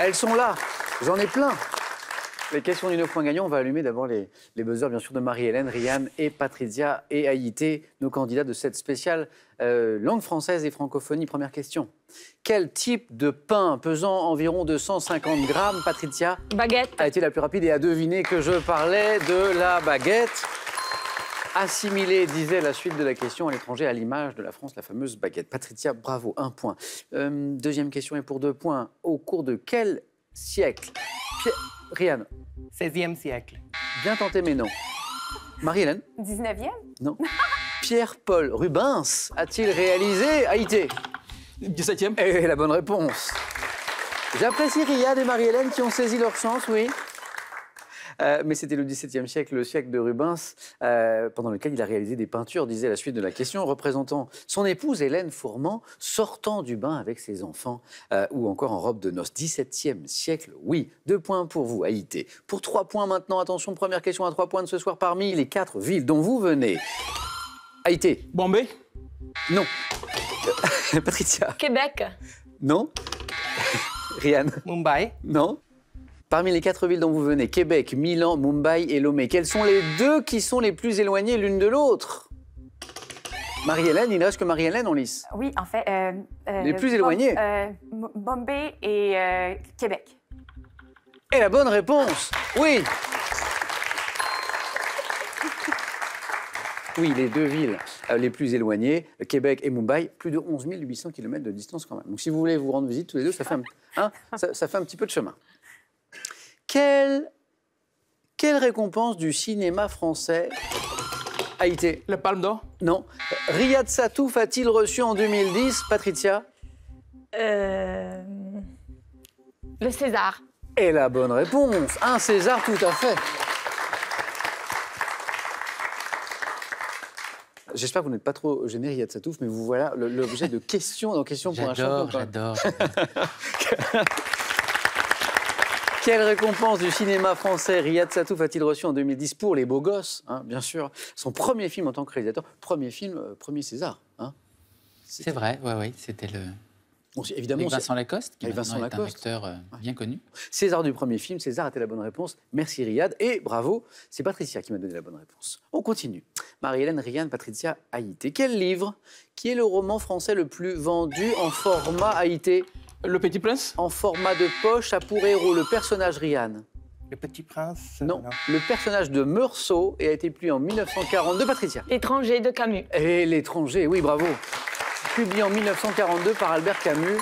Elles sont là. J'en ai plein. Les questions du 9 points gagnants, on va allumer d'abord les buzzers, bien sûr, de Marie-Hélène, Ryan et Patricia et Haïté, nos candidats de cette spéciale langue française et francophonie. Première question. Quel type de pain pesant environ 250 grammes, Patricia, Baguette. a été la plus rapide et a deviné que je parlais de la baguette? Assimilée, disait la suite de la question, à l'étranger, à l'image de la France, la fameuse baguette. Patricia, bravo, 1 point. Deuxième question est pour 2 points. Au cours de quel siècle Ryan. 16e siècle. Bien tenté, mais non. Marie-Hélène? 19e. Non. Pierre-Paul Rubens a-t-il réalisé Haïté? 17e. Et la bonne réponse. J'apprécie Riyad et Marie-Hélène qui ont saisi leur chance, oui. Mais c'était le XVIIe siècle, le siècle de Rubens, pendant lequel il a réalisé des peintures, disait la suite de la question, représentant son épouse Hélène Fourment, sortant du bain avec ses enfants, ou encore en robe de noces. XVIIe siècle, oui. 2 points pour vous, Haïté. Pour 3 points maintenant, attention, première question à 3 points de ce soir, parmi les 4 villes dont vous venez. Haïté. Bombay. Non. Patricia. Québec. Non. Ryan. Mumbai. Non. Parmi les 4 villes dont vous venez, Québec, Milan, Mumbai et Lomé, quelles sont les 2 qui sont les plus éloignées l'une de l'autre? Marie-Hélène, il ne reste que Marie-Hélène en lice. Oui, en fait... les plus éloignés. Bombay et Québec. Et la bonne réponse, oui. Oui, les 2 villes les plus éloignées, Québec et Mumbai, plus de 11 800 km de distance quand même. Donc si vous voulez vous rendre visite tous les deux, ça fait ça fait un petit peu de chemin. Quelle récompense du cinéma français a été? Le Palme d'Or. Non. Riyad Satouf a-t-il reçu en 2010, Patricia? Le César. Et la bonne réponse, un César tout à fait. J'espère que vous n'êtes pas trop gêné, Riyad Satouf, mais vous voilà l'objet de questions dans Questions pour un champion. J'adore. Quelle récompense du cinéma français Riyad Satouf a-t-il reçu en 2010 pour Les Beaux Gosses, hein, bien sûr. Son premier film en tant que réalisateur, premier film, premier César. Hein. C'est vrai, oui, c'était le... Bon, évidemment, avec Vincent Lacoste, qui avec Vincent maintenant est un Lacoste. acteur bien connu. César du premier film, César était la bonne réponse. Merci Riyad. Et bravo, c'est Patricia qui m'a donné la bonne réponse. On continue. Marie-Hélène, Ryan, Patricia, Haïté. Quel livre qui est le roman français le plus vendu en format Haïté? Le Petit Prince. En format de poche, a pour héros le personnage Ryan. Le Petit Prince. Non, le personnage de Meursault et a été publié en 1942. Patricia. L'étranger de Camus. Et L'étranger, oui, bravo. Publié en 1942 par Albert Camus.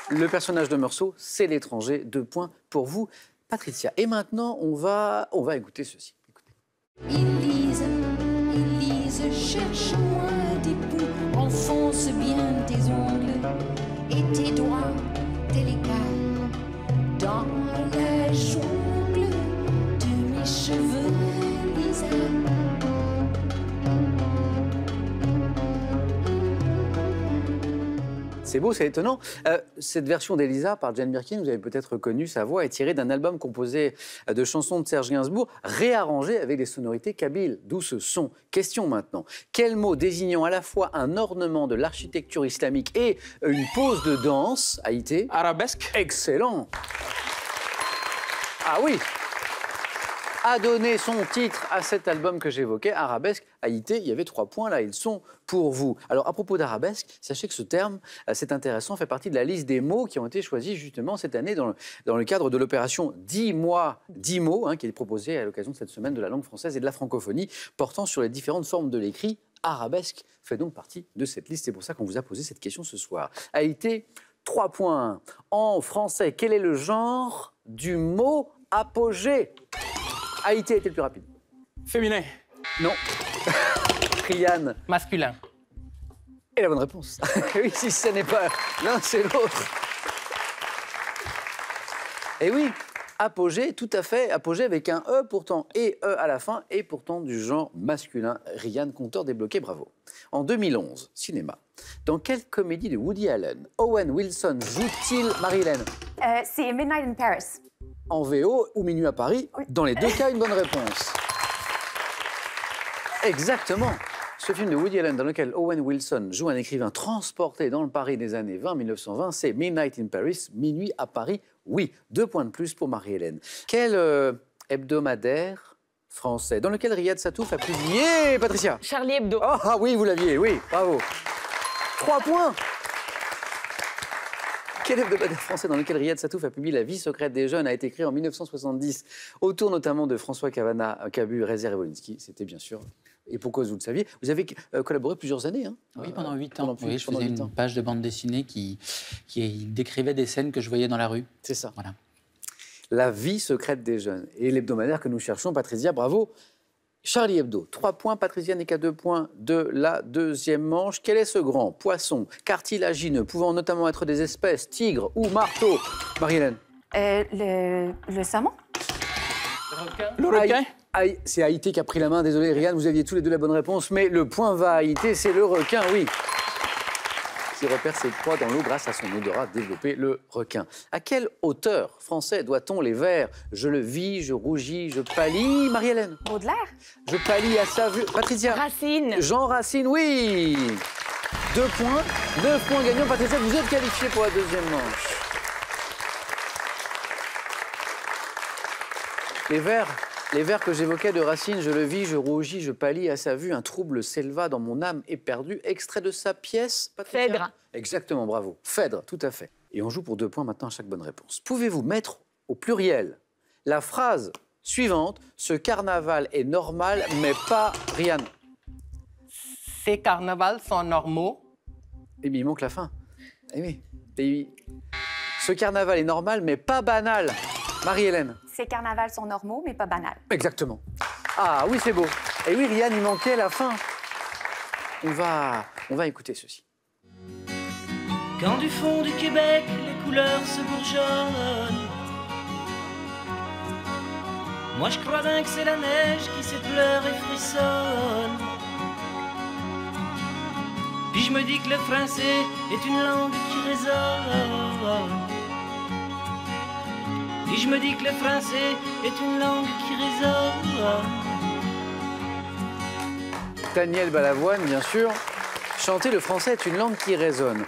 Le personnage de Meursault, c'est L'étranger. 2 points pour vous, Patricia. Et maintenant, on va écouter ceci. Écoutez. Élise, cherche-moi des poux, enfonce bien tes ongles et tes doigts délicats dans la jungle de mes cheveux, Lisa. C'est beau, c'est étonnant. Cette version d'Elisa par Jane Birkin, vous avez peut-être connu, sa voix est tirée d'un album composé de chansons de Serge Gainsbourg, réarrangées avec des sonorités kabyles. D'où ce son. Question maintenant. Quel mot désignant à la fois un ornement de l'architecture islamique et une pose de danse a été? Arabesque. Excellent. Ah oui, a donné son titre à cet album que j'évoquais, Arabesque. Haïté, il y avait 3 points, là, ils sont pour vous. Alors, à propos d'arabesque, sachez que ce terme, c'est intéressant, fait partie de la liste des mots qui ont été choisis justement cette année dans le cadre de l'opération 10 mois, 10 mots, hein, qui est proposée à l'occasion de cette semaine de la langue française et de la francophonie, portant sur les différentes formes de l'écrit. Arabesque fait donc partie de cette liste. C'est pour ça qu'on vous a posé cette question ce soir. Haïté, 3 points. En français, quel est le genre du mot apogée? Haïté a été le plus rapide. Féminin. Non. Ryan. Masculin. Et la bonne réponse. Oui, si ce n'est pas l'un, c'est l'autre. Et oui, apogée, tout à fait. Apogée avec un E pourtant, et E à la fin, et pourtant du genre masculin. Ryan, compteur débloqué, bravo. En 2011, cinéma. Dans quelle comédie de Woody Allen Owen Wilson joue-t-il Marie-Hélène? C'est Midnight in Paris. En VO ou Minuit à Paris, Oui. dans les 2 cas, une bonne réponse. Exactement. Ce film de Woody Allen dans lequel Owen Wilson joue un écrivain transporté dans le Paris des années 1920, c'est Midnight in Paris, Minuit à Paris. Oui, 2 points de plus pour Marie-Hélène. Quel hebdomadaire français dans lequel Riyad Satouf a publié, Patricia? Charlie Hebdo. Oh, ah oui, vous l'aviez, oui, bravo. 3 points. Quel hebdomadaire français dans lequel Riyad Satouf a publié La vie secrète des jeunes a été écrit en 1970, autour notamment de François Cabu, Rézé Revolitsky. C'était bien sûr, et pour cause vous le saviez. Vous avez collaboré plusieurs années. Hein, Oui, pendant 8 ans. pendant Oui, je pendant faisais 8 ans. une page de bande dessinée qui décrivait des scènes que je voyais dans la rue. C'est ça. Voilà. La vie secrète des jeunes. Et l'hebdomadaire que nous cherchons, Patricia, bravo. Charlie Hebdo, 3 points. Patricia n'est qu'à 2 points de la deuxième manche. Quel est ce grand poisson cartilagineux, pouvant notamment être des espèces, tigre ou marteau? Marie-Hélène. Le saumon. Le requin. C'est Haïté qui a pris la main. Désolé, Ryan, vous aviez tous les deux la bonne réponse, mais le point va à Haïté, c'est le requin, oui. Qui repère ses proies dans l'eau grâce à son odorat développé, le requin. À quel auteur français doit-on les vers? Je le vis, je rougis, je pâlis. Marie-Hélène. Baudelaire. Je pâlis à sa vue. Patricia. Racine. Jean Racine, oui. 2 points, 9 points gagnants. Patricia, vous êtes qualifiée pour la deuxième manche. Les vers que j'évoquais de Racine, je le vis, je rougis, je pâlis à sa vue, un trouble s'éleva dans mon âme éperdue, extrait de sa pièce, Patricia. Phèdre. Exactement, bravo. Phèdre, tout à fait. Et on joue pour 2 points maintenant à chaque bonne réponse. Pouvez-vous mettre au pluriel la phrase suivante: ce carnaval est normal, mais pas Rian? Ces carnavals sont normaux. Eh bien, il manque la fin. Eh oui. Ce carnaval est normal, mais pas banal. Marie-Hélène. Ces carnavals sont normaux, mais pas banals. Exactement. Ah oui, c'est beau. Et oui, Rian, il manquait la fin. On va écouter ceci. Quand du fond du Québec, les couleurs se bourgeonnent, moi je crois bien que c'est la neige qui s'effleure et frissonne. Puis je me dis que le français est une langue qui résonne. Puis je me dis que le français est une langue qui résonne. Daniel Balavoine, bien sûr. Chanter le français est une langue qui résonne.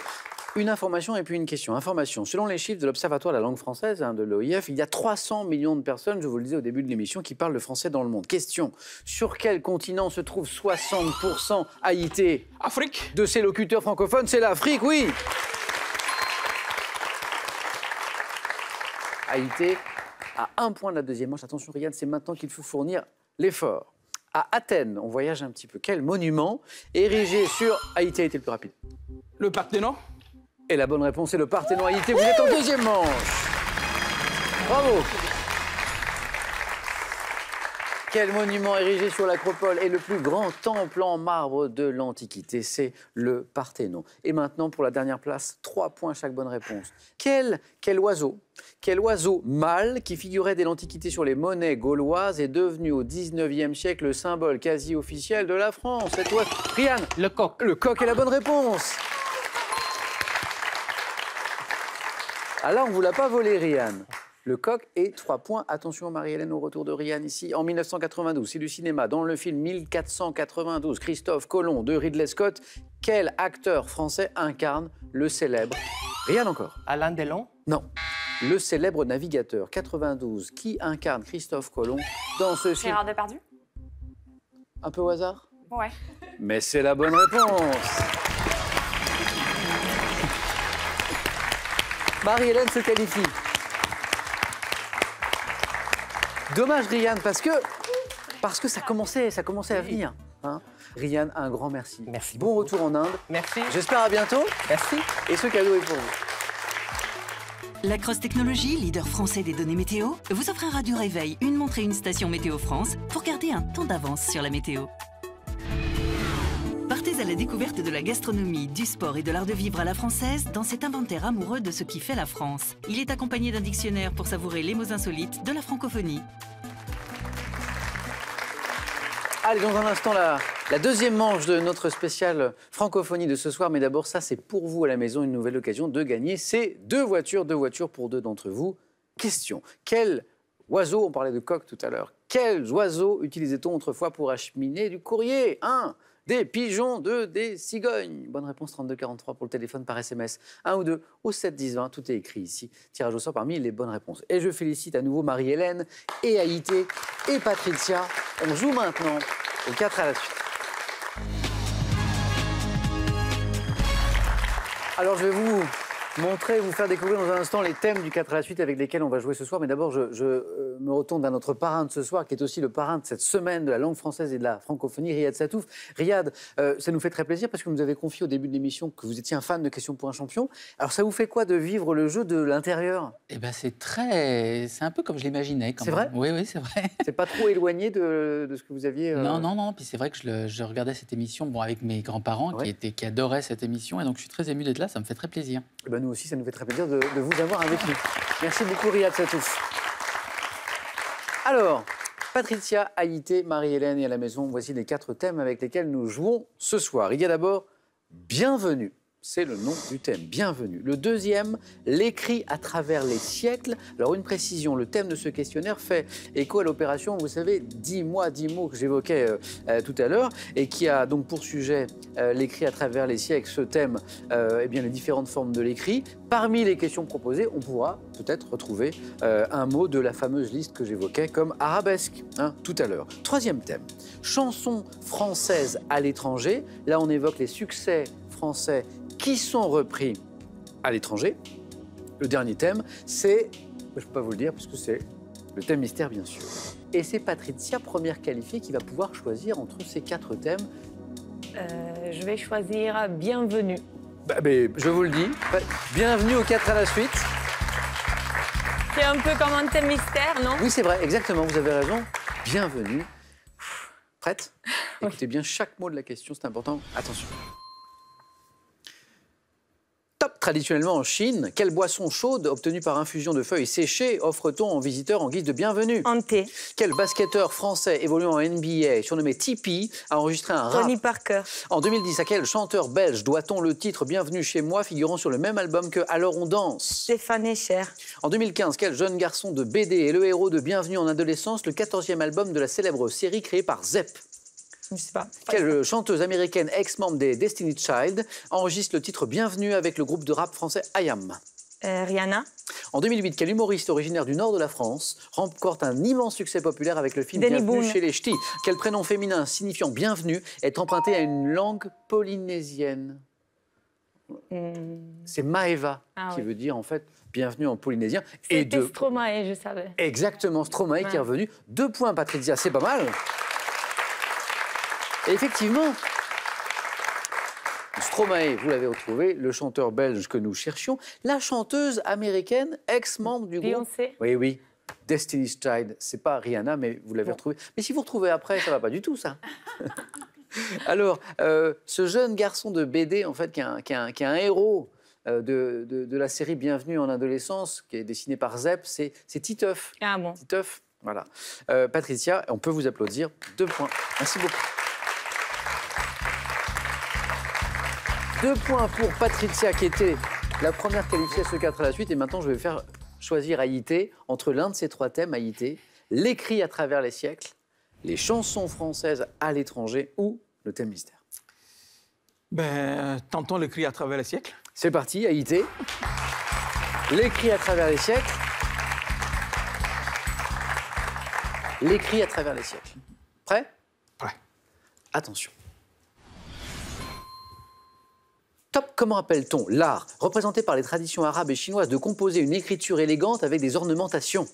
Une information et puis une question. Information. Selon les chiffres de l'Observatoire de la langue française, de l'OIF, il y a 300 millions de personnes, je vous le disais au début de l'émission, qui parlent le français dans le monde. Question. Sur quel continent se trouve 60% Haïti Afrique. de ses locuteurs francophones? C'est l'Afrique, oui. Haïti à 1 point de la deuxième manche. Attention, Riyad, c'est maintenant qu'il faut fournir l'effort. À Athènes, on voyage un petit peu. Quel monument érigé sur... Haïti a été le plus rapide. Le Parthénon. Et la bonne réponse est le Parthénon Haïti. Vous êtes en deuxième manche. Bravo. Quel monument érigé sur l'Acropole est le plus grand temple en marbre de l'Antiquité? C'est le Parthénon. Et maintenant, pour la dernière place, 3 points chaque bonne réponse. Quel oiseau mâle qui figurait dès l'Antiquité sur les monnaies gauloises est devenu au 19e siècle le symbole quasi officiel de la France? C'est toi, Rian. Le coq. Le coq est la bonne réponse. Ah là, on ne vous l'a pas volé, Rian. Le coq et 3 points. Attention, Marie-Hélène, au retour de Rian ici. En 1992, c'est du cinéma. Dans le film 1492, Christophe Colomb de Ridley Scott, quel acteur français incarne le célèbre... Rian encore. Alain Delon. Non. Le célèbre navigateur 92. Qui incarne Christophe Colomb dans ce film? Gérard Depardieu. Un peu au hasard? Ouais. Mais c'est la bonne réponse. Marie-Hélène se qualifie. Dommage, Rian, parce que ça commençait à venir. Hein. Rian, un grand merci. Merci Bon beaucoup. retour en Inde. Merci. J'espère à bientôt. Merci. Et ce cadeau est pour vous. Lacrosse Technologies, leader français des données météo, vous offre un radio réveil, une montre et une station Météo France pour garder un temps d'avance sur la météo. Partez à la découverte de la gastronomie, du sport et de l'art de vivre à la française dans cet inventaire amoureux de ce qui fait la France. Il est accompagné d'un dictionnaire pour savourer les mots insolites de la francophonie. Allez, dans un instant, la deuxième manche de notre spéciale francophonie de ce soir. Mais d'abord, ça, c'est pour vous à la maison, une nouvelle occasion de gagner ces 2 voitures pour 2 d'entre vous. Question. Quel oiseau, on parlait de coq tout à l'heure, quels oiseaux utilisait-on autrefois pour acheminer du courrier? 1. des pigeons, 2, des cigognes. Bonne réponse, 3243 pour le téléphone par SMS. 1 ou 2 au 7 10 20, tout est écrit ici. Tirage au sort parmi les bonnes réponses. Et je félicite à nouveau Marie-Hélène et Haïté et Patricia. On joue maintenant aux 4 à la suite. Alors je vais vous montrer, vous faire découvrir dans un instant les thèmes du 4 à la suite avec lesquels on va jouer ce soir. Mais d'abord, je me retourne vers notre parrain de ce soir, qui est aussi le parrain de cette semaine de la langue française et de la francophonie, Riyad Satouf. Riyad, ça nous fait très plaisir parce que vous nous avez confié au début de l'émission que vous étiez un fan de Questions pour un champion. Alors ça vous fait quoi de vivre le jeu de l'intérieur? Eh ben c'est un peu comme je l'imaginais. C'est vrai? Oui, oui, c'est vrai. C'est pas trop éloigné de ce que vous aviez Non, non, non. Puis c'est vrai que je regardais cette émission avec mes grands-parents qui adoraient cette émission. Et donc je suis très ému d'être là. Ça me fait très plaisir. Eh ben nous aussi, ça nous fait très plaisir de vous avoir avec nous. Merci beaucoup, Riyad Satouf. Alors, Patricia, Haïté, Marie-Hélène et à la maison, voici les 4 thèmes avec lesquels nous jouons ce soir. Il y a d'abord Bienvenue. C'est le nom du thème, Bienvenue. Le deuxième, l'écrit à travers les siècles. Alors une précision, le thème de ce questionnaire fait écho à l'opération, vous savez, 10 mois, 10 mots que j'évoquais tout à l'heure et qui a donc pour sujet l'écrit à travers les siècles, ce thème, eh bien, les différentes formes de l'écrit. Parmi les questions proposées, on pourra peut-être retrouver un mot de la fameuse liste que j'évoquais comme arabesque tout à l'heure. Troisième thème, chansons françaises à l'étranger. Là, on évoque les succès français qui sont repris à l'étranger. Le dernier thème, c'est, je ne peux pas vous le dire parce que c'est le thème mystère bien sûr. Et c'est Patricia, première qualifiée, qui va pouvoir choisir entre ces 4 thèmes. Je vais choisir Bienvenue. Je vous le dis, bienvenue aux 4 à la suite. C'est un peu comme un thème mystère, non? Oui, c'est vrai, exactement, vous avez raison. Bienvenue. Prête? Écoutez bien chaque mot de la question, c'est important. Attention. Top. Traditionnellement en Chine, quelle boisson chaude obtenue par infusion de feuilles séchées offre-t-on aux visiteurs en guise de bienvenue? Un thé. Quel basketteur français évoluant en NBA, surnommé Tipeee, a enregistré un rap? Tony Parker. En 2010, à quel chanteur belge doit-on le titre Bienvenue chez moi, figurant sur le même album que Alors on danse? Stéphane Echer. En 2015, quel jeune garçon de BD est le héros de Bienvenue en adolescence, le 14e album de la célèbre série créée par Zep? Je sais pas. Quelle chanteuse américaine ex-membre des Destiny's Child enregistre le titre Bienvenue avec le groupe de rap français I Am? Rihanna. En 2008, quel humoriste originaire du nord de la France remporte un immense succès populaire avec le film Denis Bienvenue Boone. chez les Ch'tis? Quel prénom féminin signifiant bienvenue est emprunté à une langue polynésienne? C'est Maeva, qui veut dire en fait bienvenue en polynésien. C'était Stromae, je savais. Exactement, Stromae qui est revenu. 2 points, Patricia, c'est pas mal. Et effectivement, Stromae, vous l'avez retrouvé, le chanteur belge que nous cherchions, la chanteuse américaine, ex-membre du groupe. Beyoncé. Oui, oui. Destiny's Child, c'est pas Rihanna, mais vous l'avez retrouvé. Mais si vous retrouvez après, ça va pas du tout, ça. Alors, ce jeune garçon de BD, en fait, qui est un héros de la série Bienvenue en adolescence, qui est dessiné par Zep, c'est Titeuf. Ah bon. Titeuf, voilà. Patricia, on peut vous applaudir. 2 points. Merci beaucoup. 2 points pour Patricia, qui était la première qualifiée à ce 4 à la suite. Et maintenant, je vais faire choisir Haïté entre l'un de ces 3 thèmes, Haïté, l'écrit à travers les siècles, les chansons françaises à l'étranger ou le thème mystère. Tentons l'écrit à travers les siècles. C'est parti, Haïté. L'écrit à travers les siècles. L'écrit à travers les siècles. Prêt? Prêt. Attention. Top, comment appelle-t-on l'art représenté par les traditions arabes et chinoises de composer une écriture élégante avec des ornementations?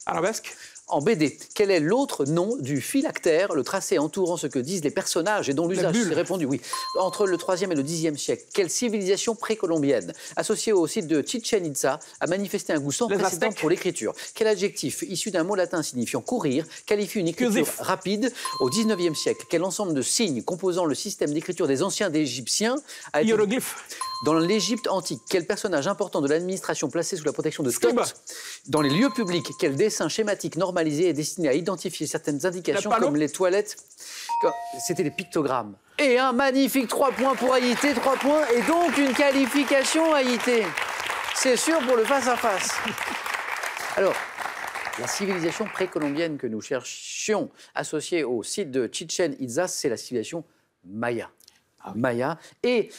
Arabesque. En BD, quel est l'autre nom du phylactère, le tracé entourant ce que disent les personnages et dont l'usage s'est répandu? Oui. Entre le 3e et le 10e siècle, quelle civilisation précolombienne, associée au site de Chichen Itza, a manifesté un goût sans précédent pour l'écriture? Quel adjectif, issu d'un mot latin signifiant courir, qualifie une écriture rapide au 19e siècle? Quel ensemble de signes composant le système d'écriture des anciens Égyptiens a été... Hiéroglyphe. Dans l'Égypte antique, quel personnage important de l'administration placé sous la protection de Thoth? Dans les lieux publics, quel dessin schématique normalisé est destiné à identifier certaines indications comme les toilettes? C'était des pictogrammes. Et un magnifique 3 points pour Haïté, 3 points, et donc une qualification Haïté. C'est sûr pour le face-à-face. Alors, la civilisation précolombienne que nous cherchions, associée au site de Chichen Itza, c'est la civilisation Maya. Ah oui. Maya. Et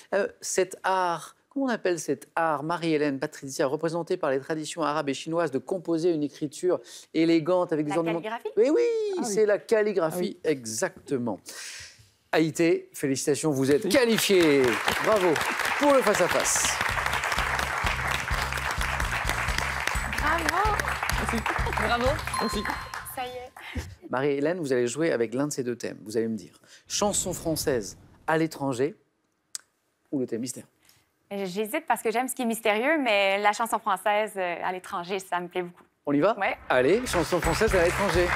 cet art, comment on appelle cet art, Marie-Hélène, Patricia, représenté par les traditions arabes et chinoises de composer une écriture élégante avec des La ornements. calligraphie? Oui, oui, Ah oui. c'est la calligraphie, exactement. Haïté, félicitations, vous êtes qualifiés. Bravo pour le face-à-face. Bravo. Merci. Ça y est. Marie-Hélène, vous allez jouer avec l'un de ces deux thèmes. Vous allez me dire chanson française à l'étranger ou le thème mystère. J'hésite parce que j'aime ce qui est mystérieux, mais la chanson française à l'étranger, ça me plaît beaucoup. On y va? Ouais. Allez, chanson française à l'étranger.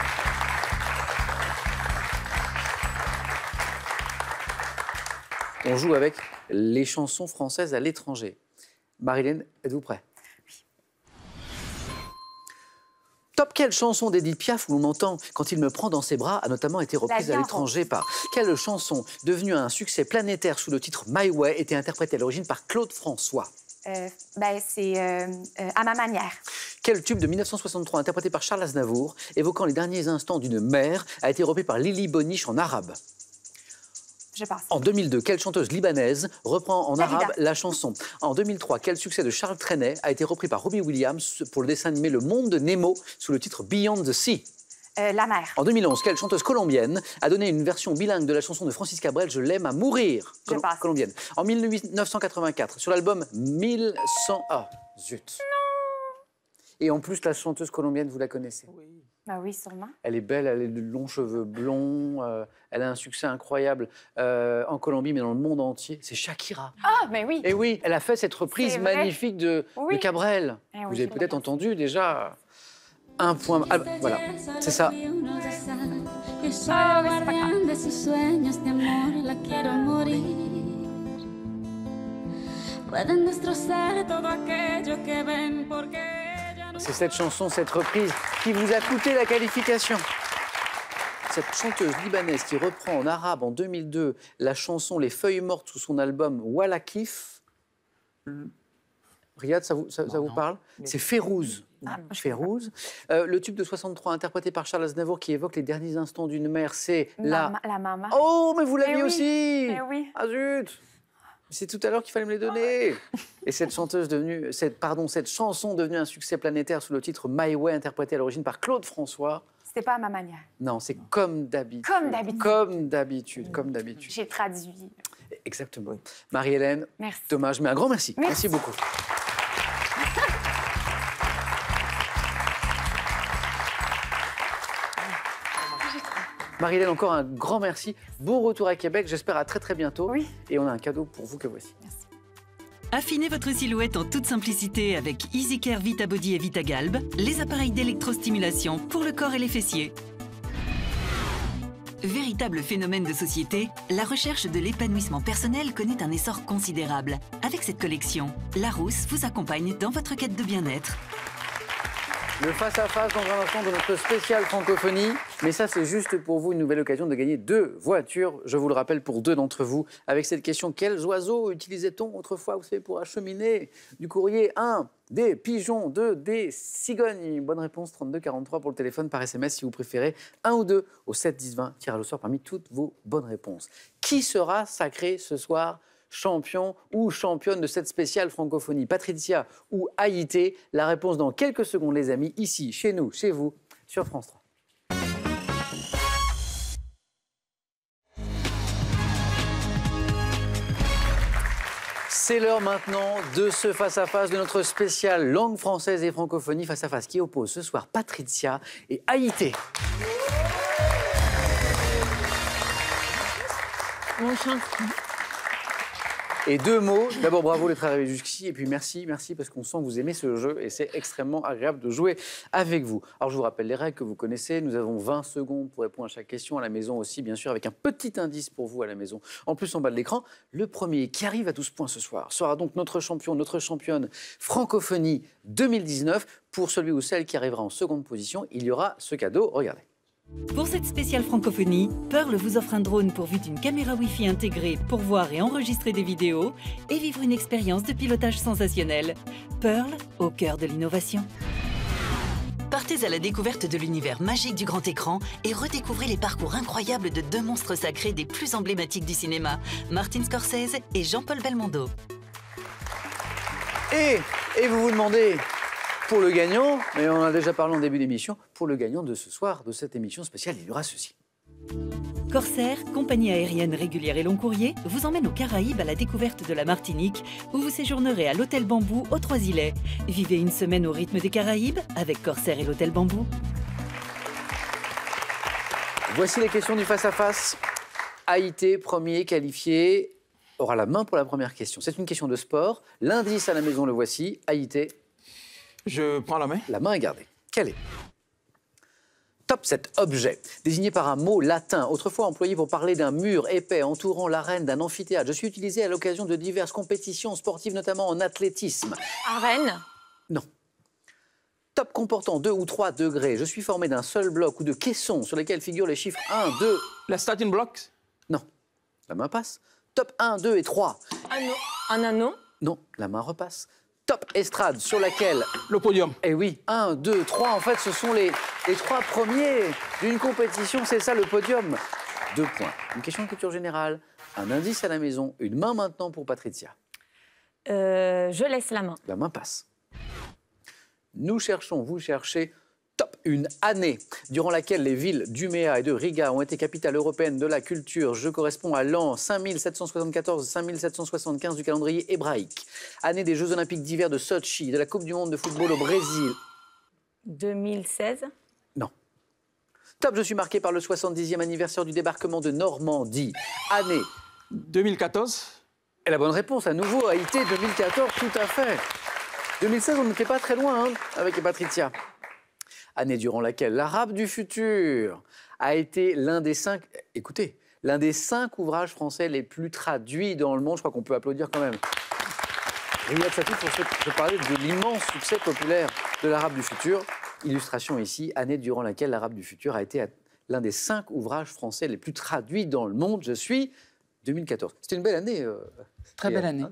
On joue avec les chansons françaises à l'étranger. Marie-Hélène, êtes-vous prêts? Oui. Top, quelle chanson d'Edith Piaf où l'on entend « Quand il me prend dans ses bras » a notamment été reprise à l'étranger par... Quelle chanson devenue un succès planétaire sous le titre « My Way » était interprétée à l'origine par Claude François? C'est À ma manière. Quel tube de 1963 interprété par Charles Aznavour, évoquant les derniers instants d'une mère, a été repris par Lily Boniche en arabe? Je passe. En 2002, quelle chanteuse libanaise reprend en Dalida. arabe la chanson? En 2003, quel succès de Charles Trenet a été repris par Robbie Williams pour le dessin animé Le Monde de Nemo sous le titre Beyond the Sea? La mer. En 2011, quelle chanteuse colombienne a donné une version bilingue de la chanson de Francis Cabrel Je l'aime à mourir? Je passe. Colombienne. En 1984, sur l'album 1100... Ah, zut. Et en plus, la chanteuse colombienne, vous la connaissez? Bah oui, sûrement. Elle est belle, elle a de longs cheveux blonds, elle a un succès incroyable en Colombie, mais dans le monde entier. C'est Shakira. Ah, mais oui. Et oui, elle a fait cette reprise C'est vrai. magnifique de Oui. Cabrel. Eh oui, Vous je avez le peut-être regarde. entendu déjà un point. Ah, voilà, c'est ça. C'est cette chanson, cette reprise qui vous a coûté la qualification. Cette chanteuse libanaise qui reprend en arabe en 2002 la chanson Les Feuilles Mortes sous son album Walla Kif. Riyad, ça vous parle? C'est Férouz. Férouz. Le tube de 63 interprété par Charles Aznavour qui évoque les derniers instants d'une mère, c'est La maman. Oh, mais vous l'aviez Eh oui. aussi. Eh oui. Ah zut. C'est tout à l'heure qu'il fallait me les donner. Et cette chanson devenue un succès planétaire sous le titre My Way, interprété à l'origine par Claude François. C'était pas à ma manière. Non, c'est comme d'habitude. Comme d'habitude. Comme d'habitude, comme d'habitude. J'ai traduit. Exactement. Marie-Hélène, Merci. dommage, mais un grand merci. Merci. Merci beaucoup. Marie-Hélène, encore un grand merci. Bon retour à Québec, j'espère à très très bientôt. Oui. Et on a un cadeau pour vous que voici. Affinez votre silhouette en toute simplicité avec EasyCare Vita Body et VitaGalb, les appareils d'électrostimulation pour le corps et les fessiers. Véritable phénomène de société, la recherche de l'épanouissement personnel connaît un essor considérable. Avec cette collection, Larousse vous accompagne dans votre quête de bien-être. Le face-à-face dans un instant de notre spéciale francophonie. Mais ça, c'est juste pour vous une nouvelle occasion de gagner 2 voitures. Je vous le rappelle pour 2 d'entre vous. Avec cette question, quels oiseaux utilisait-on autrefois, vous savez, pour acheminer du courrier? 1, des pigeons. 2, des cigognes. Bonne réponse, 3243 pour le téléphone, par SMS si vous préférez. 1 ou 2 au 7 10 20. Tirage au sort parmi toutes vos bonnes réponses. Qui sera sacré ce soir champion ou championne de cette spéciale francophonie? Patricia ou Haïté? La réponse dans quelques secondes, les amis, ici, chez nous, chez vous, sur France 3. C'est l'heure maintenant de ce face-à-face de notre spéciale langue française et francophonie face-à-face qui oppose ce soir Patricia et Haïté. Mon chant. Et 2 mots. D'abord, bravo d'être arrivé jusqu'ici. Et puis, merci parce qu'on sent que vous aimez ce jeu. Et c'est extrêmement agréable de jouer avec vous. Alors, je vous rappelle les règles que vous connaissez. Nous avons 20 secondes pour répondre à chaque question. À la maison aussi, bien sûr, avec un petit indice pour vous à la maison. En plus, en bas de l'écran, le premier qui arrive à 12 points ce soir sera donc notre champion, notre championne francophonie 2019. Pour celui ou celle qui arrivera en seconde position, il y aura ce cadeau. Regardez. Pour cette spéciale francophonie, Pearl vous offre un drone pourvu d'une caméra Wi-Fi intégrée pour voir et enregistrer des vidéos et vivre une expérience de pilotage sensationnelle. Pearl, au cœur de l'innovation. Partez à la découverte de l'univers magique du grand écran et redécouvrez les parcours incroyables de deux monstres sacrés des plus emblématiques du cinéma, Martin Scorsese et Jean-Paul Belmondo. Et vous vous demandez, pour le gagnant, mais on en a déjà parlé en début d'émission, pour le gagnant de ce soir, de cette émission spéciale, il y aura ceci. Corsair, compagnie aérienne régulière et long courrier, vous emmène aux Caraïbes à la découverte de la Martinique, où vous séjournerez à l'Hôtel Bambou aux Trois-Îlets. Vivez une semaine au rythme des Caraïbes avec Corsair et l'Hôtel Bambou. Voici les questions du face-à-face. Haïté, premier qualifié, aura la main pour la première question. C'est une question de sport. L'indice à la maison, le voici. Haïté. Je prends la main. La main est gardée. Quel est? Top 7 objet, désigné par un mot latin, autrefois employé pour parler d'un mur épais entourant l'arène d'un amphithéâtre. Je suis utilisé à l'occasion de diverses compétitions sportives, notamment en athlétisme. Arène. Non. Top comportant 2 ou 3 degrés. Je suis formé d'un seul bloc ou de caissons sur lesquels figurent les chiffres 1, 2... La starting blocks. Non. La main passe. Top 1, 2 et 3. Un anneau. Non. La main repasse. Top estrade sur laquelle... Le podium. Eh oui, 1, 2, 3, en fait, ce sont les 3 premiers d'une compétition, c'est ça le podium. 2 points. Une question de culture générale, un indice à la maison, une main maintenant pour Patricia. Je laisse la main. La main passe. Nous cherchons, vous cherchez, top, une année durant laquelle les villes d'Uméa et de Riga ont été capitales européennes de la culture. Je corresponds à l'an 5774-5775 du calendrier hébraïque. Année des Jeux Olympiques d'hiver de Sochi, de la Coupe du Monde de football au Brésil. 2016. Non. Top, je suis marqué par le 70e anniversaire du débarquement de Normandie. Année. 2014. Et la bonne réponse, à nouveau, Haïti 2014, tout à fait. 2016, on n'était pas très loin hein, avec Patricia. Année durant laquelle l'Arabe du futur a été l'un des 5... Écoutez, l'un des 5 ouvrages français les plus traduits dans le monde. Je crois qu'on peut applaudir quand même. Riyad Satty pour se parler de l'immense succès populaire de l'Arabe du futur. Illustration ici, année durant laquelle l'Arabe du futur a été l'un des 5 ouvrages français les plus traduits dans le monde. Je suis 2014. C'était une belle année. Très belle année.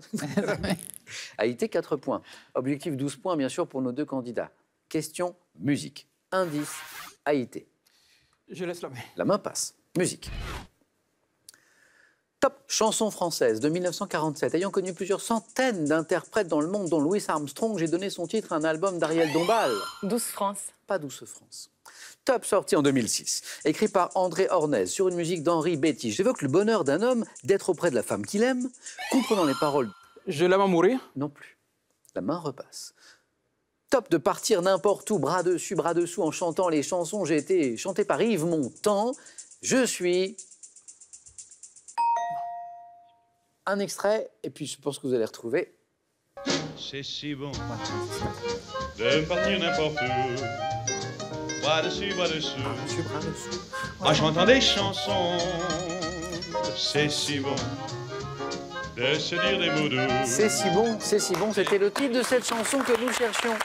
Haïti, 4 points. Objectif 12 points, bien sûr, pour nos 2 candidats. Question musique. Indice, Haïti. Je laisse la main. La main passe. Musique. Top chanson française de 1947. Ayant connu plusieurs centaines d'interprètes dans le monde, dont Louis Armstrong, j'ai donné son titre à un album d'Ariel Dombal. Douce France. Pas Douce France. Top sorti en 2006. Écrit par André Ornez sur une musique d'Henri Betty. J'évoque le bonheur d'un homme d'être auprès de la femme qu'il aime, comprenant les paroles. Je l'aime à mourir. Non plus. La main repasse. Top de partir n'importe où, bras dessus, bras dessous, en chantant les chansons. J'ai été chanté par Yves Montand. Je suis... Un extrait, et puis je pense que vous allez retrouver. C'est si bon de partir n'importe où, bras dessus, bras dessous, Bras dessous. en chantant des chansons. C'est si bon de se dire des mots doux. C'est si bon, c'était le titre de cette chanson que nous cherchions,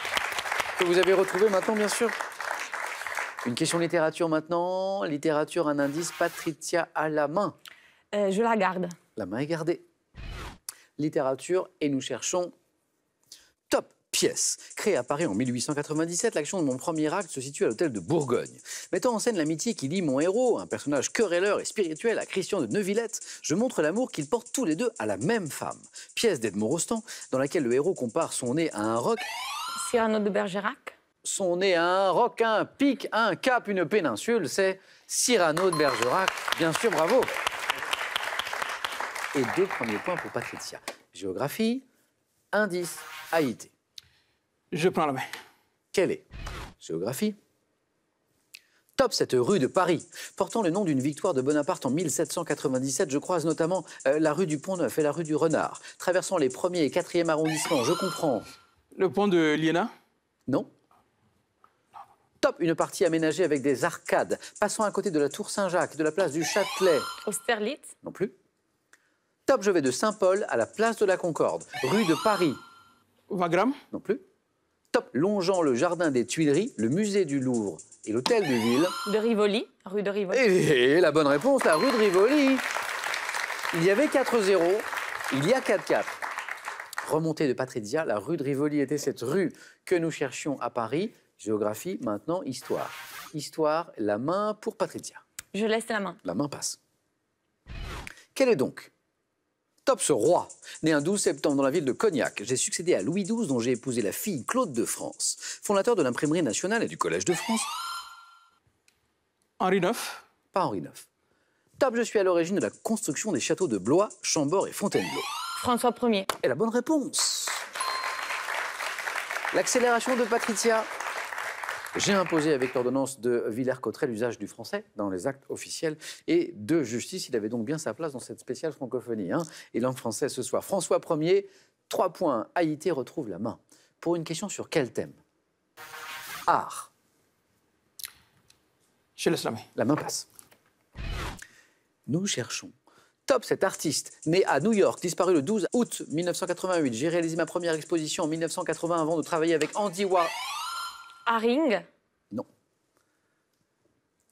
que vous avez retrouvé maintenant, bien sûr. Une question littérature maintenant. Littérature, un indice, Patricia à la main. Je la garde. La main est gardée. Littérature, et nous cherchons top pièce. Créée à Paris en 1897, l'action de mon premier acte se situe à l'hôtel de Bourgogne. Mettant en scène l'amitié qui lie mon héros, un personnage querelleur et spirituel, à Christian de Neuvillette, je montre l'amour qu'ils portent tous les deux à la même femme. Pièce d'Edmond Rostand, dans laquelle le héros compare son nez à un roc. Cyrano de Bergerac. Son nez à un roc, un pic, un cap, une péninsule, c'est Cyrano de Bergerac. Bien sûr, bravo. Et 2 premiers points pour Patricia. Géographie, indice, Haïti. Je prends la main. Quelle est? Géographie. Top, cette rue de Paris, portant le nom d'une victoire de Bonaparte en 1797, je croise notamment la rue du Pont-Neuf et la rue du Renard. Traversant les 1er et 4e arrondissements, je comprends. Le pont de l'Iéna. Non. Top, une partie aménagée avec des arcades, passant à côté de la Tour Saint-Jacques, de la place du Châtelet. Austerlitz. Non plus. Top, je vais de Saint-Paul à la place de la Concorde, rue de Paris. Wagram. Non plus. Top, longeant le jardin des Tuileries, le musée du Louvre et l'hôtel de ville. De Rivoli. Rue de Rivoli. Et la bonne réponse, la rue de Rivoli. Il y avait 4-0, il y a 4-4. Remontée de Patricia, la rue de Rivoli était cette rue que nous cherchions à Paris. Géographie, maintenant, histoire. Histoire, la main pour Patricia. Je laisse la main. La main passe. Quel est donc Top ce roi, né un 12 septembre dans la ville de Cognac. J'ai succédé à Louis XII, dont j'ai épousé la fille Claude de France, fondateur de l'Imprimerie nationale et du Collège de France. Henri IX. Pas Henri IX. Top, je suis à l'origine de la construction des châteaux de Blois, Chambord et Fontainebleau. François Ier. Et la bonne réponse. L'accélération de Patricia. J'ai imposé avec l'ordonnance de Villers-Cotterêts l'usage du français dans les actes officiels et de justice. Il avait donc bien sa place dans cette spéciale francophonie. Et langue française ce soir. François Ier, 3 points. Haïté retrouve la main. Pour une question sur quel thème? Art. Je laisse la main. La main passe. Nous cherchons. Top, cet artiste, né à New York, disparu le 12 août 1988. J'ai réalisé ma première exposition en 1980 avant de travailler avec Andy Warhol. Haring. Non.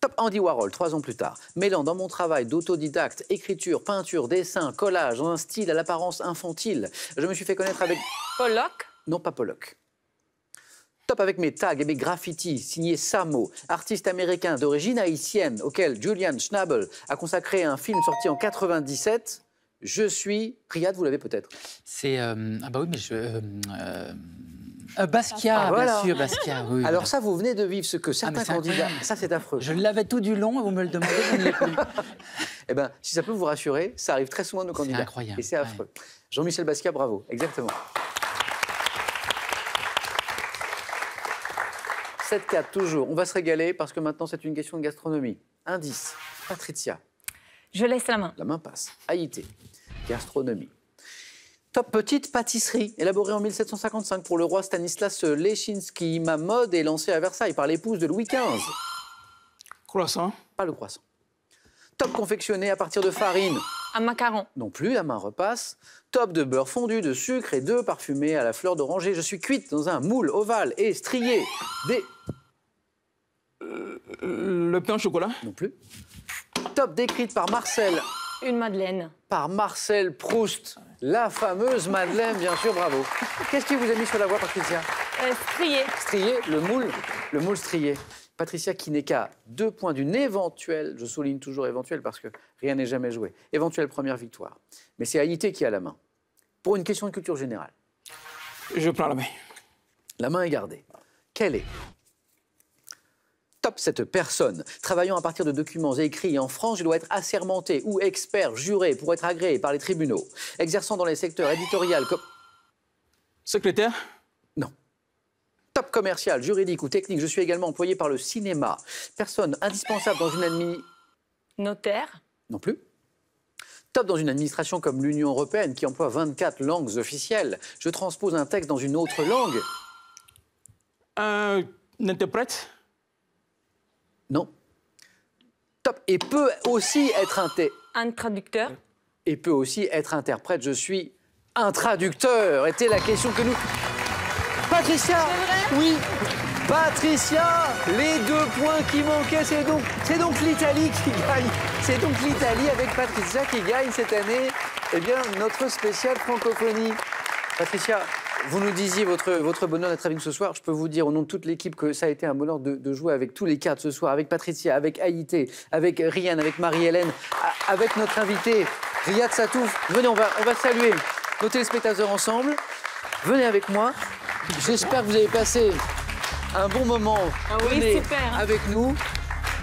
Top, Andy Warhol, 3 ans plus tard. Mêlant dans mon travail d'autodidacte, écriture, peinture, dessin, collage, dans un style à l'apparence infantile. Je me suis fait connaître avec... Pollock. Non, pas Pollock. Top avec mes tags et mes graffitis, signé Samo, artiste américain d'origine haïtienne, auquel Julian Schnabel a consacré un film sorti en 97. Je suis... Riyad, vous l'avez peut-être. C'est... ah bah oui, mais je... Basquiat, voilà. bien sûr, Basquiat, oui. Alors ça, vous venez de vivre ce que certains candidats... incroyable. Ça, c'est affreux. Je l'avais tout du long et vous me le demandez, je ne l'ai plus. Eh bien, si ça peut vous rassurer, ça arrive très souvent à nos candidats. C'est incroyable. Et c'est affreux. Jean-Michel Basquiat, bravo. Exactement. 7-4, toujours. On va se régaler parce que maintenant, c'est une question de gastronomie. Indice. Patricia. Je laisse la main. La main passe. Haïté. Gastronomie. Top petite pâtisserie, élaborée en 1755 pour le roi Stanislas Leszczynski. Ma mode est lancée à Versailles par l'épouse de Louis XV. Croissant. Pas le croissant. Top confectionné à partir de farine. Un macaron. Non plus, la main repasse. Top de beurre fondu, de sucre et d'œufs parfumés à la fleur d'oranger. Je suis cuite dans un moule ovale et strié. Le pain au chocolat. Non plus. Top décrite par Marcel. Une madeleine. Par Marcel Proust. La fameuse madeleine, bien sûr, bravo. Qu'est-ce qui vous a mis sur la voie, Patricia? Strié. Strié, le moule strié. Patricia qui n'est qu'à 2 points d'une éventuelle, je souligne toujours éventuelle parce que rien n'est jamais joué, éventuelle première victoire. Mais c'est Haïté qui a la main. Pour une question de culture générale. Je prends la main. La main est gardée. Quelle est Top, cette personne, travaillant à partir de documents écrits en France, je dois être assermenté ou expert, juré pour être agréé par les tribunaux, exerçant dans les secteurs éditorial comme... Secrétaire. Non. Top commercial, juridique ou technique, je suis également employé par le cinéma. Personne indispensable dans une Notaire. Non plus. Top dans une administration comme l'Union européenne qui emploie 24 langues officielles. Je transpose un texte dans une autre langue. Un interprète. Non. Top. Et peut aussi être un traducteur. Et peut aussi être interprète. Je suis un traducteur. Était la question que nous... Patricia. Oui. Patricia, les 2 points qui manquaient, c'est donc l'Italie qui gagne. C'est donc l'Italie avec Patricia qui gagne cette année, eh bien, notre spéciale francophonie. Patricia, vous nous disiez votre bonheur d'être avec nous ce soir. Je peux vous dire au nom de toute l'équipe que ça a été un bonheur de jouer avec tous les 4 ce soir, avec Patricia, avec Haïté, avec Ryan, avec Marie-Hélène, avec notre invité Riyad Satouf. Venez, on va saluer nos téléspectateurs ensemble. Venez avec moi. J'espère que vous avez passé un bon moment. Oui, super. Avec nous.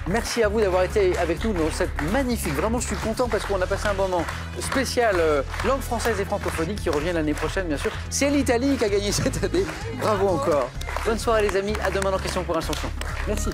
Merci à vous d'avoir été avec nous dans cette magnifique... Vraiment, je suis content parce qu'on a passé un moment spécial langue française et francophonie qui revient l'année prochaine, bien sûr. C'est l'Italie qui a gagné cette année. Bravo encore. Bonne soirée, les amis. À demain dans Question pour un champion. Merci.